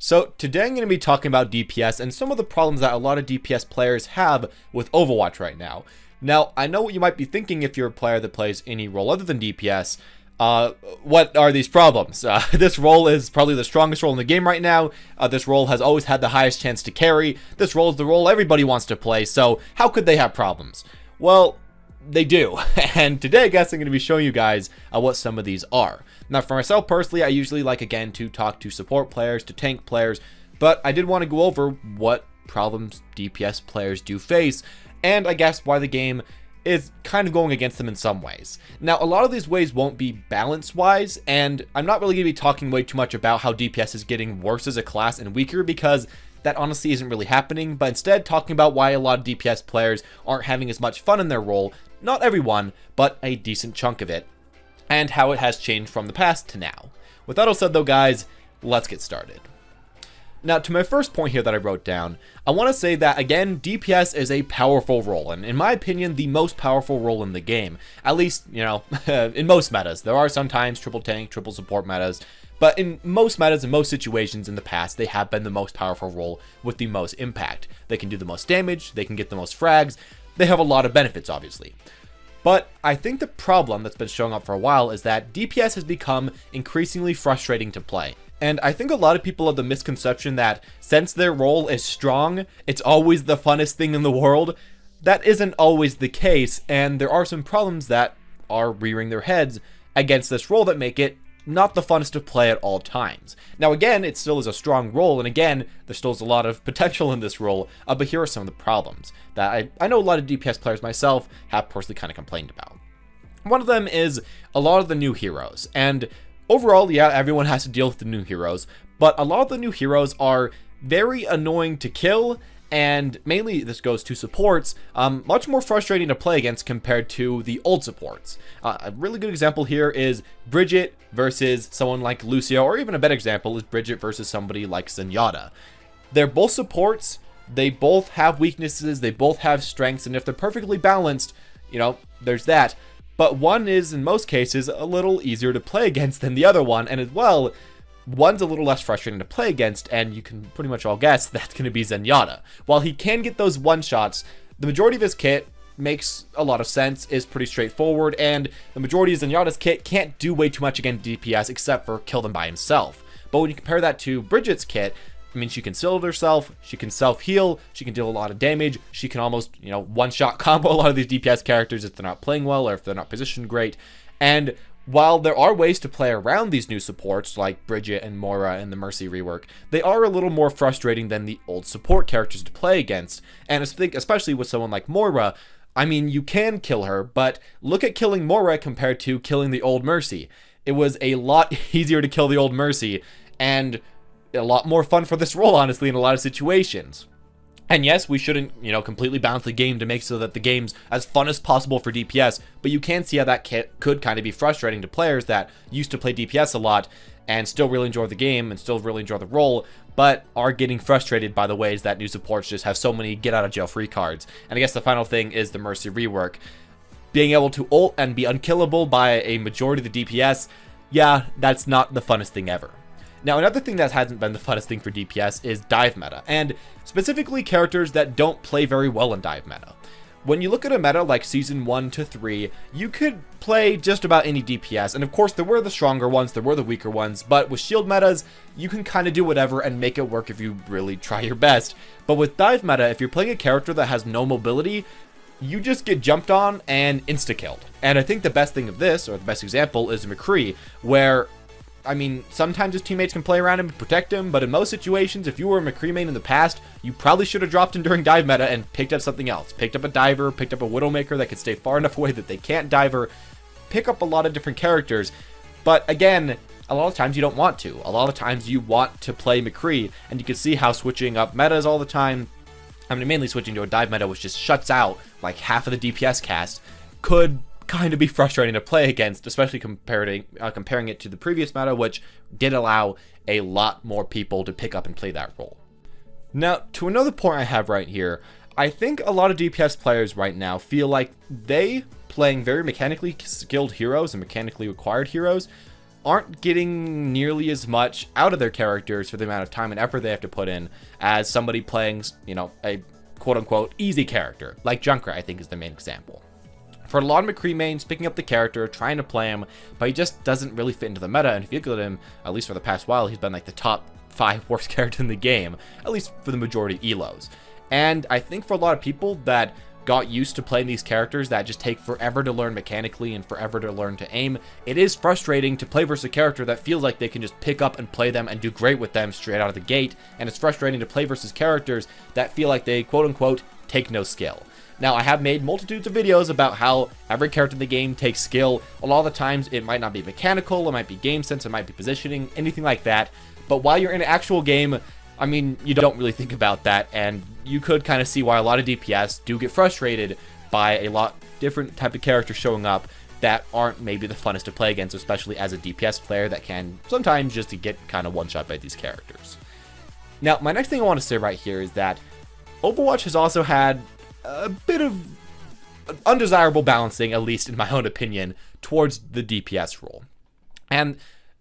So today I'm going to be talking about DPS and some of the problems that a lot of DPS players have with Overwatch right now. Now, I know what you might be thinking if you're a player that plays any role other than DPS. What are these problems? This role is probably the strongest role in the game right now. This role has always had the highest chance to carry. This role is the role everybody wants to play, so how could they have problems? Well, they do. And today, I guess I'm going to be showing you guys what some of these are. Now, for myself personally, I usually like, again, to talk to support players, to tank players, but I did want to go over what problems DPS players do face, and I guess why the game is kind of going against them in some ways. Now, a lot of these ways won't be balance-wise, and I'm not really going to be talking way too much about how DPS is getting worse as a class and weaker, because that honestly isn't really happening, but instead talking about why a lot of DPS players aren't having as much fun in their role. Not everyone, but a decent chunk of it, and how it has changed from the past to now. With that all said though, guys, let's get started. Now, to my first point here that I wrote down, I want to say that, again, DPS is a powerful role, and in my opinion, the most powerful role in the game. At least, you know, in most metas. There are sometimes triple tank, triple support metas, but in most metas, in most situations in the past, they have been the most powerful role with the most impact. They can do the most damage, they can get the most frags, they have a lot of benefits, obviously. But I think the problem that's been showing up for a while is that DPS has become increasingly frustrating to play. And I think a lot of people have the misconception that since their role is strong, it's always the funnest thing in the world. That isn't always the case, and there are some problems that are rearing their heads against this role that make it not the funnest to play at all times. Now again, it still is a strong role, and again, there still is a lot of potential in this role, but here are some of the problems that I know a lot of DPS players myself have personally kind of complained about. One of them is a lot of the new heroes, and overall, yeah, everyone has to deal with the new heroes, but a lot of the new heroes are very annoying to kill, and mainly this goes to supports, much more frustrating to play against compared to the old supports. A really good example here is Bridget versus someone like Lucio, or even a better example is Bridget versus somebody like Zenyatta. They're both supports, they both have weaknesses, they both have strengths, and if they're perfectly balanced, you know, there's that. But one is, in most cases, a little easier to play against than the other one, and as well, one's a little less frustrating to play against, and you can pretty much all guess that's going to be Zenyatta. While he can get those one-shots, the majority of his kit makes a lot of sense, is pretty straightforward, and the majority of Zenyatta's kit can't do way too much against DPS except for kill them by himself. But when you compare that to Bridget's kit, I mean, she can shield herself, she can self-heal, she can deal a lot of damage, she can almost, you know, one-shot combo a lot of these DPS characters if they're not playing well or if they're not positioned great. And while there are ways to play around these new supports, like Bridget and Moira in the Mercy rework, they are a little more frustrating than the old support characters to play against. And I think, especially with someone like Moira, I mean, you can kill her, but look at killing Moira compared to killing the old Mercy. It was a lot easier to kill the old Mercy, and a lot more fun for this role, honestly, in a lot of situations. And yes, we shouldn't, you know, completely balance the game to make so that the game's as fun as possible for DPS, but you can see how that could kind of be frustrating to players that used to play DPS a lot and still really enjoy the game and still really enjoy the role, but are getting frustrated by the ways that new supports just have so many get-out-of-jail-free cards. And I guess the final thing is the Mercy rework. Being able to ult and be unkillable by a majority of the DPS, yeah, that's not the funnest thing ever. Now, another thing that hasn't been the funnest thing for DPS is dive meta, and specifically characters that don't play very well in dive meta. When you look at a meta like Season 1 to 3, you could play just about any DPS, and of course there were the stronger ones, there were the weaker ones, but with shield metas, you can kind of do whatever and make it work if you really try your best. But with dive meta, if you're playing a character that has no mobility, you just get jumped on and insta-killed. And I think the best thing of this, or the best example, is McCree, where, I mean, sometimes his teammates can play around him and protect him, but in most situations, if you were a McCree main in the past, you probably should have dropped him during dive meta and picked up something else. Picked up a diver, picked up a Widowmaker that could stay far enough away that they can't diver, pick up a lot of different characters. But again, a lot of times you don't want to. A lot of times you want to play McCree, and you can see how switching up metas all the time, I mean, mainly switching to a dive meta, which just shuts out like half of the DPS cast, could kind of be frustrating to play against, especially comparing it to the previous meta, which did allow a lot more people to pick up and play that role. Now, to another point I have right here, I think a lot of DPS players right now feel like they, playing very mechanically skilled heroes and mechanically required heroes, aren't getting nearly as much out of their characters for the amount of time and effort they have to put in as somebody playing, you know, a quote-unquote easy character, like Junkrat, I think is the main example. For a lot of McCree mains, picking up the character, trying to play him, but he just doesn't really fit into the meta, and if you look at him, at least for the past while, he's been like the top 5 worst character in the game, at least for the majority of elos. And I think for a lot of people that got used to playing these characters that just take forever to learn mechanically and forever to learn to aim, it is frustrating to play versus a character that feels like they can just pick up and play them and do great with them straight out of the gate, and it's frustrating to play versus characters that feel like they quote-unquote take no skill. Now, I have made multitudes of videos about how every character in the game takes skill. A lot of the times, it might not be mechanical, it might be game sense, it might be positioning, anything like that. But while you're in an actual game, I mean, you don't really think about that, and you could kind of see why a lot of DPS do get frustrated by a lot different type of characters showing up that aren't maybe the funnest to play against, especially as a DPS player that can sometimes just get kind of one-shot by these characters. Now, my next thing I want to say right here is that Overwatch has also had a bit of undesirable balancing, at least in my own opinion, towards the DPS role. And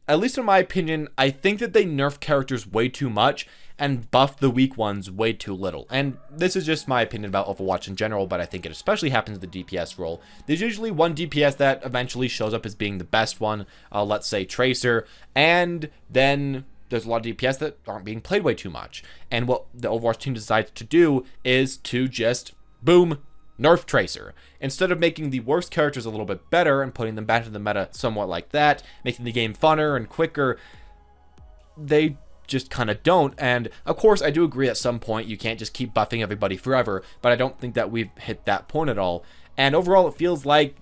at least in my opinion, I think that they nerf characters way too much and buff the weak ones way too little. And this is just my opinion about Overwatch in general, but I think it especially happens in the DPS role. There's usually one DPS that eventually shows up as being the best one, let's say Tracer, and then there's a lot of DPS that aren't being played way too much. And what the Overwatch team decides to do is to just boom, nerf Tracer. Instead of making the worst characters a little bit better and putting them back into the meta somewhat like that, making the game funner and quicker, they just kind of don't. And of course, I do agree at some point you can't just keep buffing everybody forever, but I don't think that we've hit that point at all. And overall, it feels like,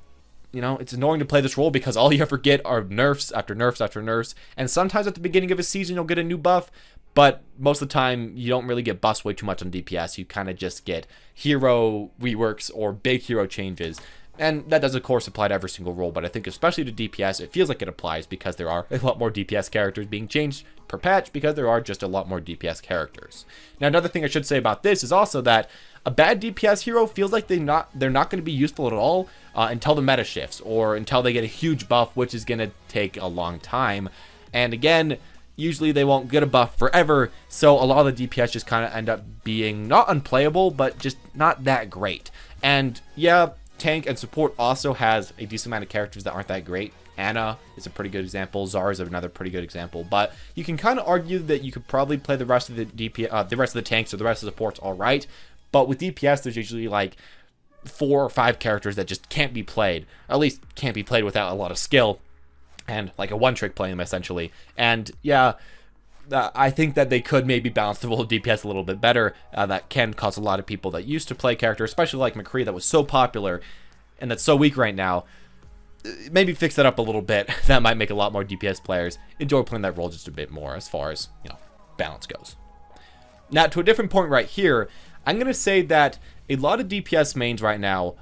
you know, it's annoying to play this role because all you ever get are nerfs after nerfs after nerfs. And sometimes at the beginning of a season, you'll get a new buff, but most of the time, you don't really get buffed way too much on DPS. You kind of just get hero reworks or big hero changes. And that does, of course, apply to every single role, but I think especially to DPS, it feels like it applies because there are a lot more DPS characters being changed per patch because there are just a lot more DPS characters. Now, another thing I should say about this is also that a bad DPS hero feels like they're not going to be useful at all until the meta shifts or until they get a huge buff, which is going to take a long time. And again, usually they won't get a buff forever, so a lot of the DPS just kind of end up being not unplayable, but just not that great. And yeah, tank and support also has a decent amount of characters that aren't that great. Ana is a pretty good example. Zara is another pretty good example. But you can kind of argue that you could probably play the rest of the DPS, the rest of the tanks or the rest of the supports all right. But with DPS, there's usually like 4 or 5 characters that just can't be played. At least can't be played without a lot of skill. And like a one-trick playing them, essentially. And yeah, I think that they could maybe balance the role of DPS a little bit better. That can cause a lot of people that used to play characters, especially like McCree, that was so popular and that's so weak right now, maybe fix that up a little bit. That might make a lot more DPS players enjoy playing that role just a bit more as far as, you know, balance goes. Now, to a different point right here, I'm going to say that a lot of DPS mains right now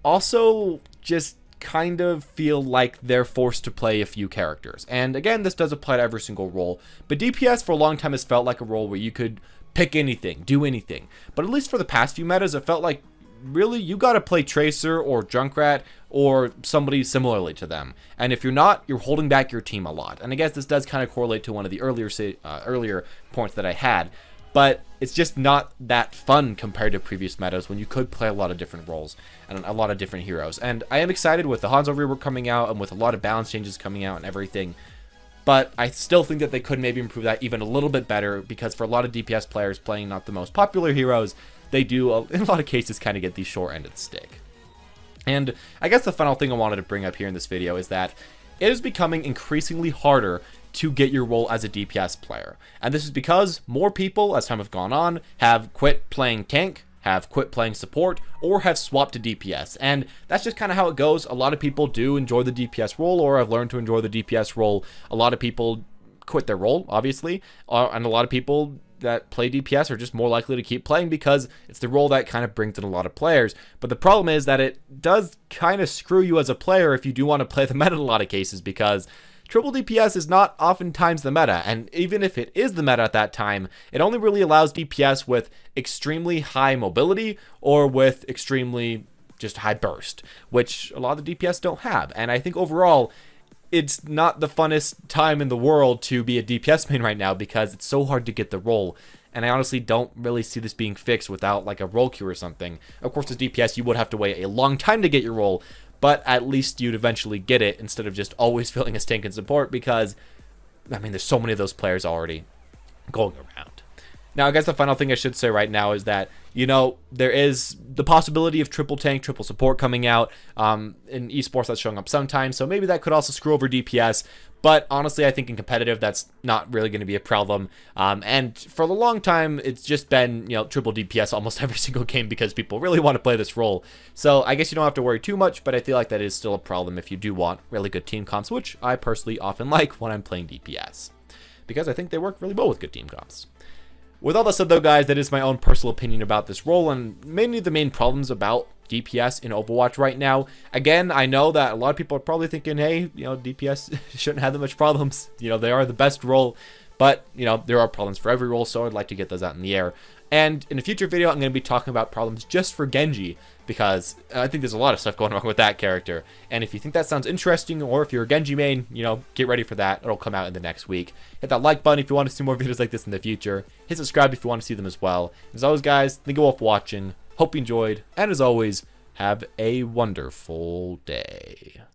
also just kind of feel like they're forced to play a few characters. And again, this does apply to every single role, but DPS for a long time has felt like a role where you could pick anything, do anything. But at least for the past few metas, it felt like really you got to play Tracer or Junkrat or somebody similarly to them. And if you're not, you're holding back your team a lot. And I guess this does kind of correlate to one of the earlier points that I had. But it's just not that fun compared to previous metas when you could play a lot of different roles and a lot of different heroes. And I am excited with the Hanzo rework coming out and with a lot of balance changes coming out and everything. But I still think that they could maybe improve that even a little bit better because for a lot of DPS players playing not the most popular heroes, they do, in a lot of cases, kind of get the short end of the stick. And I guess the final thing I wanted to bring up here in this video is that it is becoming increasingly harder to get your role as a DPS player. And this is because more people, as time has gone on, have quit playing tank, have quit playing support, or have swapped to DPS. And that's just kind of how it goes. A lot of people do enjoy the DPS role, or have learned to enjoy the DPS role. A lot of people quit their role, obviously, and a lot of people that play DPS are just more likely to keep playing because it's the role that kind of brings in a lot of players. But the problem is that it does kind of screw you as a player if you do want to play the meta in a lot of cases, because triple DPS is not oftentimes the meta, and even if it is the meta at that time, it only really allows DPS with extremely high mobility or with extremely just high burst, which a lot of the DPS don't have. And I think overall, it's not the funnest time in the world to be a DPS main right now because it's so hard to get the role. And I honestly don't really see this being fixed without like a role queue or something. Of course, as DPS, you would have to wait a long time to get your role, but at least you'd eventually get it instead of just always filling as tank and support because, I mean, there's so many of those players already going around. Now, I guess the final thing I should say right now is that, you know, there is the possibility of triple tank, triple support coming out. In esports, that's showing up sometimes, so maybe that could also screw over DPS. But honestly, I think in competitive, that's not really going to be a problem. And for a long time, it's just been, you know, triple DPS almost every single game because people really want to play this role. So I guess you don't have to worry too much, but I feel like that is still a problem if you do want really good team comps, which I personally often like when I'm playing DPS because I think they work really well with good team comps. With all that said, though, guys, that is my own personal opinion about this role and mainly the main problems about DPS in Overwatch right now. Again, I know that a lot of people are probably thinking, hey, you know, DPS shouldn't have that much problems. You know, they are the best role, but, you know, there are problems for every role, so I'd like to get those out in the air. And in a future video, I'm going to be talking about problems just for Genji, because I think there's a lot of stuff going wrong with that character. And if you think that sounds interesting, or if you're a Genji main, you know, get ready for that. It'll come out in the next week. Hit that like button if you want to see more videos like this in the future. Hit subscribe if you want to see them as well. As always, guys, thank you all for watching. Hope you enjoyed. And as always, have a wonderful day.